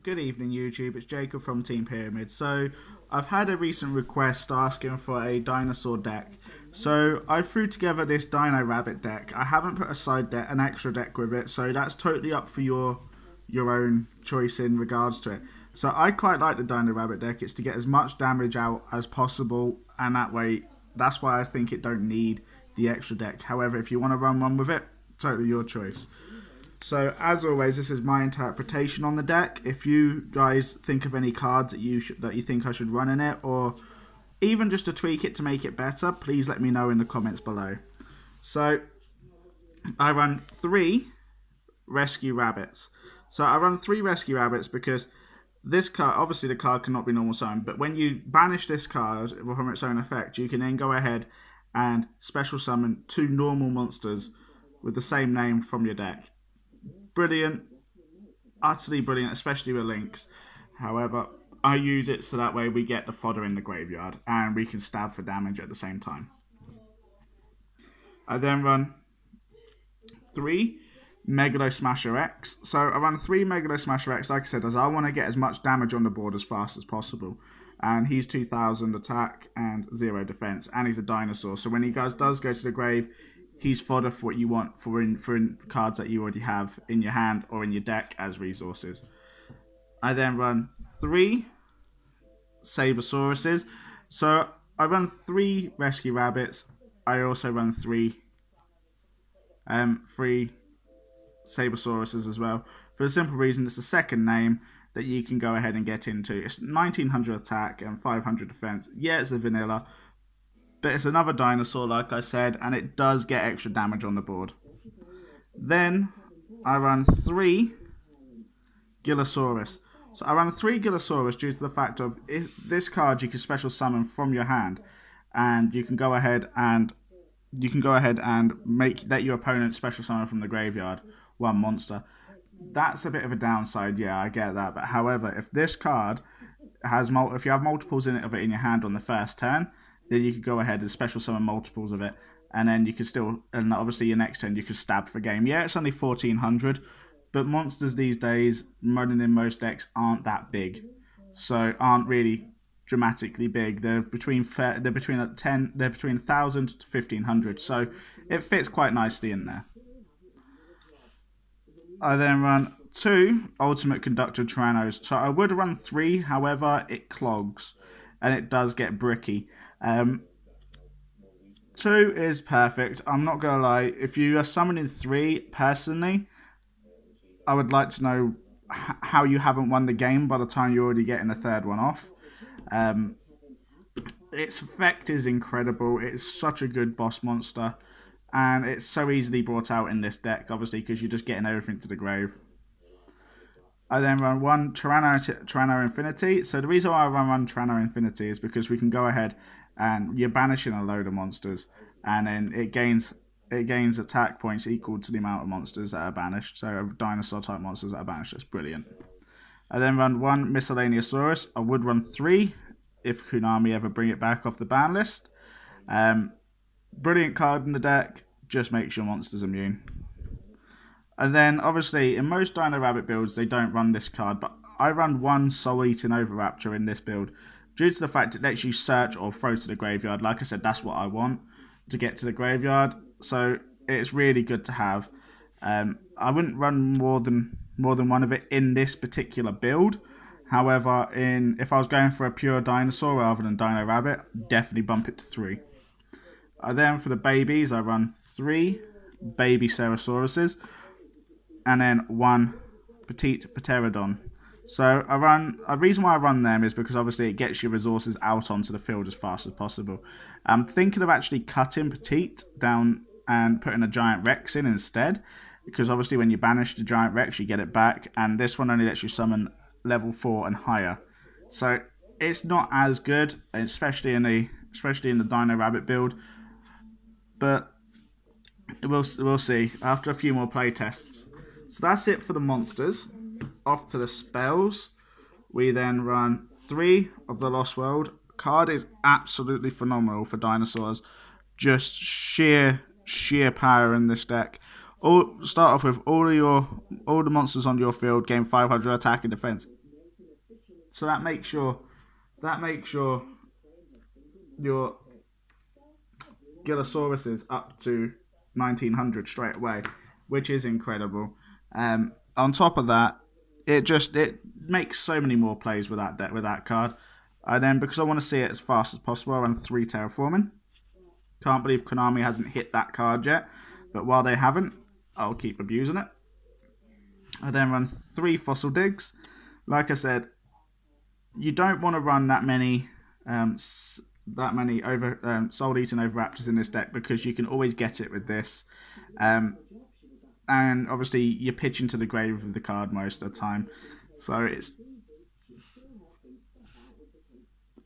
Good evening, YouTube. It's Jacob from Team Pyramid. So, I've had a recent request asking for a dinosaur deck. So, I threw together this Dino Rabbit deck. I haven't put a side deck, an extra deck with it, so that's totally up for your own choice in regards to it. So, I quite like the Dino Rabbit deck. It's to get as much damage out as possible, and that way, that's why I think it don't need the extra deck. However, if you want to run one with it, totally your choice. So, as always, this is my interpretation on the deck. If you guys think of any cards that you think I should run in it, or even just to tweak it to make it better, please let me know in the comments below. So, I run 3 Rescue Rabbits. So, I run 3 Rescue Rabbits because this card, obviously the card cannot be normal summon, but when you banish this card from its own effect, you can then go ahead and special summon 2 normal monsters with the same name from your deck. Brilliant, utterly brilliant, especially with links. However, I use it so that way we get the fodder in the graveyard and we can stab for damage at the same time. I then run 3 Megalo Smasher X. So I run 3 Megalo Smasher X, like I said, as I want to get as much damage on the board as fast as possible. And he's 2000 attack and 0 defense, and he's a dinosaur. So when he does go to the grave, he's fodder for what you want for in cards that you already have in your hand or in your deck as resources. I then run 3 Sabresauruses. So I run 3 Rescue Rabbits. I also run 3 Sabresauruses as well. For the simple reason it's the second name that you can go ahead and get into. It's 1900 attack and 500 defense. Yeah, it's a vanilla, but it's another dinosaur, like I said, and it does get extra damage on the board. Then I run 3 Gillosaurus. So I run 3 Gillosaurus due to the fact of this card you can special summon from your hand, and you can go ahead and let your opponent special summon from the graveyard 1 monster. That's a bit of a downside, yeah, I get that. But however, if this card has if you have multiples of it in your hand on the first turn, then you could go ahead and special summon multiples of it, and then you can still, and obviously your next turn you can stab for game. Yeah, it's only 1400, but monsters these days running in most decks aren't that big, so aren't really dramatically big. They're between 1000 to 1500, so it fits quite nicely in there. I then run 2 Ultimate Conductor Tyrannos. So I would run 3, however it clogs and it does get bricky. 2 is perfect. I'm not gonna lie. If you are summoning 3, personally, I would like to know how you haven't won the game by the time you're already getting a 3rd one off. Its effect is incredible. It's such a good boss monster, and it's so easily brought out in this deck, obviously, because you're just getting everything to the grave. I then run 1 Tyranno Infinity. So the reason why I run Tyranno Infinity is because we can go ahead and you're banishing a load of monsters, and then it gains attack points equal to the amount of monsters that are banished. So dinosaur type monsters that are banished. That's brilliant. I then run 1 Miscellaneousaurus. I would run 3 if Konami ever bring it back off the ban list. Brilliant card in the deck. Just makes your monsters immune. And then, obviously, in most Dino Rabbit builds, they don't run this card, but I run 1 Soul Eating Oviraptor in this build, due to the fact it lets you search or throw to the graveyard. Like I said, that's what I want, to get to the graveyard, so it's really good to have. I wouldn't run more than 1 of it in this particular build. However, if I was going for a pure dinosaur rather than Dino Rabbit, definitely bump it to 3. Then for the babies, I run 3 Baby Cerasauruses, and then 1 Petite Pterodon. So a reason why I run them is because obviously it gets your resources out onto the field as fast as possible. I'm thinking of actually cutting Petite down and putting a Giant Rex in instead, because obviously when you banish the Giant Rex you get it back, and this one only lets you summon level 4 and higher. So it's not as good, especially in the Dino Rabbit build, but we'll see after a few more play tests. So that's it for the monsters. Off to the spells. We then run 3 of the Lost World. Card is absolutely phenomenal for dinosaurs. Just sheer power in this deck. Start off with all the monsters on your field gain 500 attack and defense So that makes your your Gilosauruses up to 1900 straight away, which is incredible. On top of that, it makes so many more plays with that deck, with that card. And then because I want to see it as fast as possible, I run 3 Terraforming. Can't believe Konami hasn't hit that card yet, but while they haven't, I'll keep abusing it. I then run 3 Fossil Digs. Like I said, you don't want to run that many Soul Eating Overraptors in this deck, because you can always get it with this. And obviously you're pitching to the grave with the card most of the time. So it's...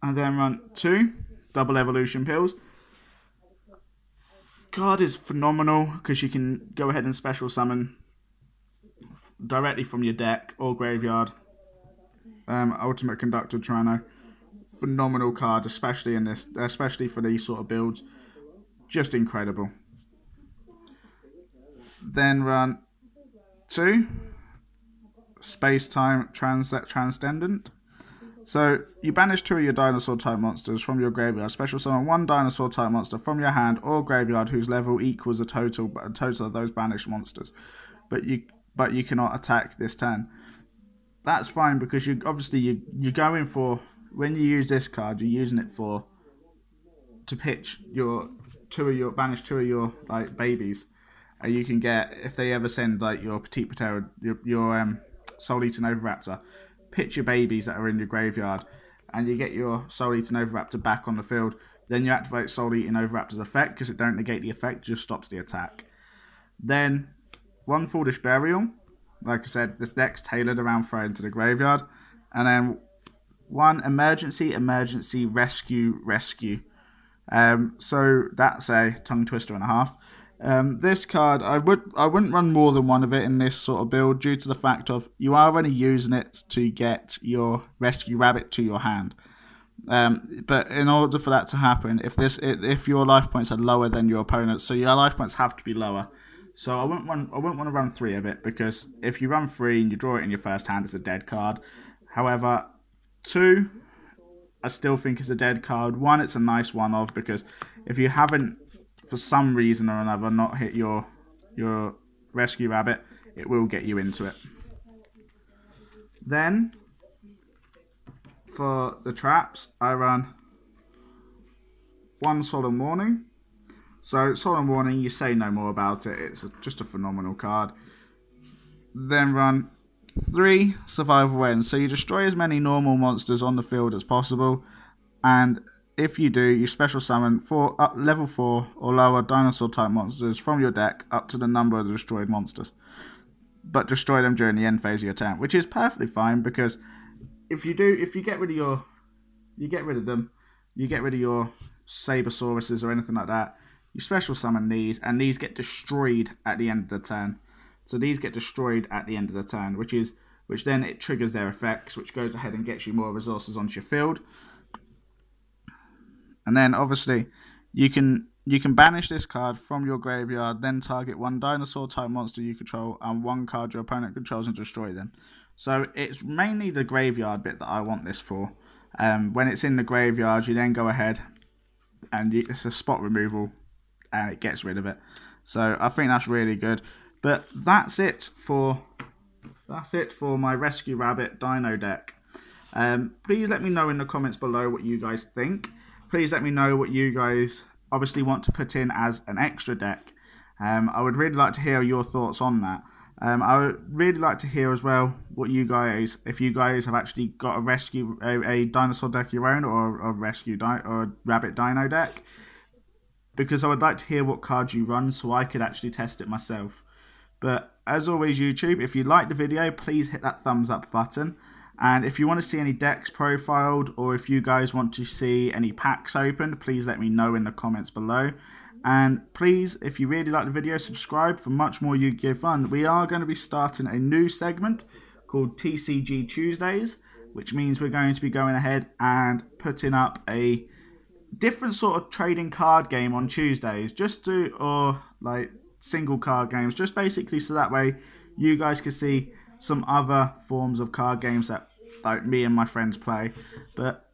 I then run 2 Double Evolution Pills. Card is phenomenal because you can go ahead and special summon directly from your deck or graveyard. Ultimate Conductor Trano. Phenomenal card, especially for these sort of builds. Just incredible. Then run 2 Space-Time Transcendent. So you banish 2 of your dinosaur type monsters from your graveyard. Special summon 1 dinosaur type monster from your hand or graveyard whose level equals a total of those banished monsters. But you cannot attack this turn. That's fine because you're going for, when you use this card, you're using it to pitch banish 2 of your like babies. And you can get, if they ever send like your Petite Patera, your Soul Eating Overraptor, pitch your babies that are in your graveyard, and you get your Soul Eating Overraptor back on the field. Then you activate Soul Eating Overraptor's effect, because it don't negate the effect, just stops the attack. Then 1 Foolish Burial. Like I said, this deck's tailored around throwing to the graveyard. And then 1 Emergency Rescue. So that's a tongue twister and a half. This card, I wouldn't run more than 1 of it in this sort of build, due to the fact of you are only using it to get your Rescue Rabbit to your hand. But in order for that to happen, if your life points are lower than your opponent's, so your life points have to be lower. So I wouldn't want to run 3 of it, because if you run 3 and you draw it in your first hand, it's a dead card. However, 2, I still think is a dead card. 1, it's a nice one-off, because if you haven't, for some reason or another, not hit your Rescue Rabbit, it will get you into it. Then, for the traps, I run 1 Solemn Warning. So, Solemn Warning, you say no more about it. It's just a phenomenal card. Then run 3 Survival Wins. So, you destroy as many normal monsters on the field as possible. And if you do, you special summon level 4 or lower dinosaur type monsters from your deck up to the number of the destroyed monsters. But destroy them during the end phase of your turn, which is perfectly fine, because if you get rid of your Sabresauruses or anything like that, you special summon these, and these get destroyed at the end of the turn. So these get destroyed at the end of the turn, which then it triggers their effects, which goes ahead and gets you more resources onto your field. And then obviously you can banish this card from your graveyard, then target 1 dinosaur type monster you control and 1 card your opponent controls and destroy them. So it's mainly the graveyard bit that I want this for. When it's in the graveyard, you then go ahead and it's a spot removal and it gets rid of it. So I think that's really good. But that's it for my Rescue Rabbit Dino deck. Please let me know in the comments below what you guys think. Please let me know what you guys obviously want to put in as an extra deck. I would really like to hear your thoughts on that. I would really like to hear as well what you guys, if you guys have actually got a dinosaur deck of your own, or a rabbit dino deck, because I would like to hear what cards you run so I could actually test it myself. But as always, YouTube, if you like the video, please hit that thumbs up button. And if you want to see any decks profiled, or if you guys want to see any packs opened, please let me know in the comments below. And please, if you really like the video, subscribe for much more Yu-Gi-Oh fun. We are going to be starting a new segment called TCG Tuesdays, which means we're going to be going ahead and putting up a different sort of trading card game on Tuesdays, or like single card games, just basically so that way you guys can see some other forms of card games that like me and my friends play. But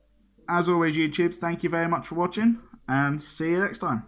as always, YouTube, thank you very much for watching, and see you next time.